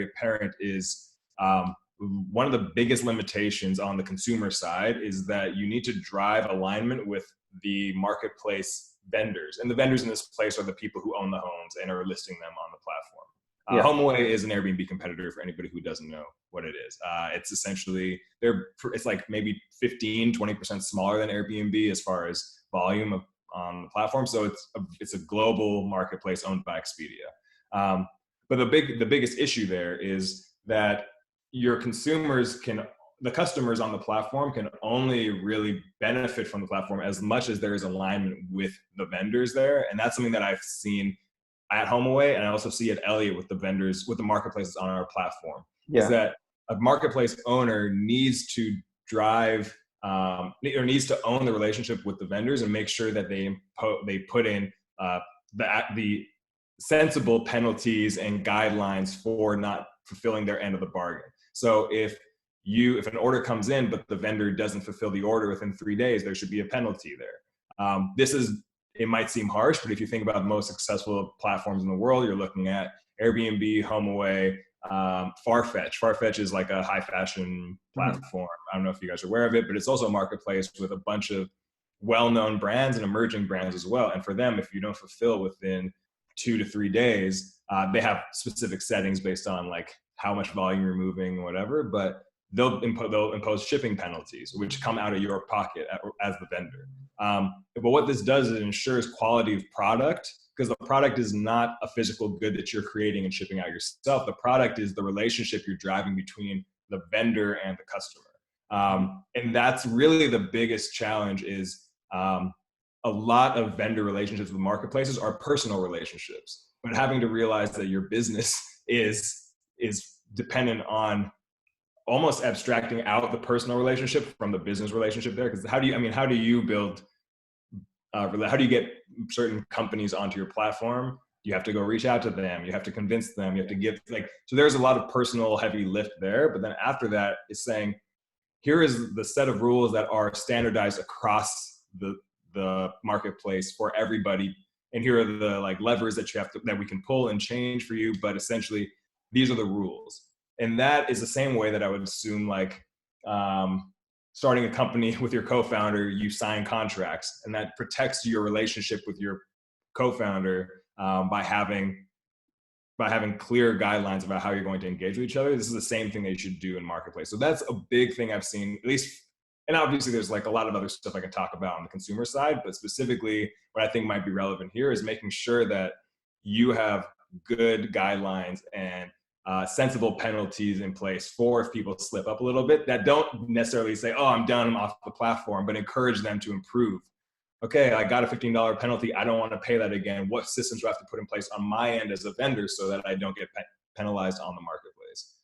apparent is one of the biggest limitations on the consumer side is that you need to drive alignment with the marketplace vendors. And the vendors in this place are the people who own the homes and are listing them on the platform. HomeAway is an Airbnb competitor for anybody who doesn't know what it is. It's essentially, it's like maybe 15-20% smaller than Airbnb as far as volume on the platform. So it's a global marketplace owned by Expedia. But the biggest issue there is that your the customers on the platform can only really benefit from the platform as much as there is alignment with the vendors there. And that's something that I've seen at HomeAway, and I also see at Elliot with the vendors, with the marketplaces on our platform, is that a marketplace owner needs to drive or needs to own the relationship with the vendors and make sure that they put in the sensible penalties and guidelines for not fulfilling their end of the bargain. So if an order comes in but the vendor doesn't fulfill the order within 3 days, there should be a penalty there. It might seem harsh, but if you think about the most successful platforms in the world, you're looking at Airbnb, HomeAway, Farfetch. Farfetch is like a high fashion platform. I don't know if you guys are aware of it, but it's also a marketplace with a bunch of well-known brands and emerging brands as well. And for them, if you don't fulfill within 2 to 3 days, they have specific settings based on like how much volume you're moving, whatever, but they'll impose shipping penalties, which come out of your pocket as the vendor. But what this does is it ensures quality of product, because the product is not a physical good that you're creating and shipping out yourself. The product is the relationship you're driving between the vendor and the customer. And that's really the biggest challenge is a lot of vendor relationships with marketplaces are personal relationships, but having to realize that your business is dependent on almost abstracting out the personal relationship from the business relationship there. Because how do you build, how do you get certain companies onto your platform? You have to go reach out to them. You have to convince them. You have to give so there's a lot of personal heavy lift there. But then after that, it's saying, here is the set of rules that are standardized across the marketplace for everybody. And here are the levers that we can pull and change for you. But essentially, these are the rules. And that is the same way that I would assume starting a company with your co-founder, you sign contracts, and that protects your relationship with your co-founder by having clear guidelines about how you're going to engage with each other. This is the same thing that you should do in marketplace. So that's a big thing I've seen, at least, and obviously there's a lot of other stuff I can talk about on the consumer side, but specifically what I think might be relevant here is making sure that you have good guidelines and sensible penalties in place for if people slip up a little bit, that don't necessarily say, oh, I'm done, I'm off the platform, but encourage them to improve. Okay, I got a $15 penalty. I don't want to pay that again. What systems do I have to put in place on my end as a vendor so that I don't get penalized on the marketplace?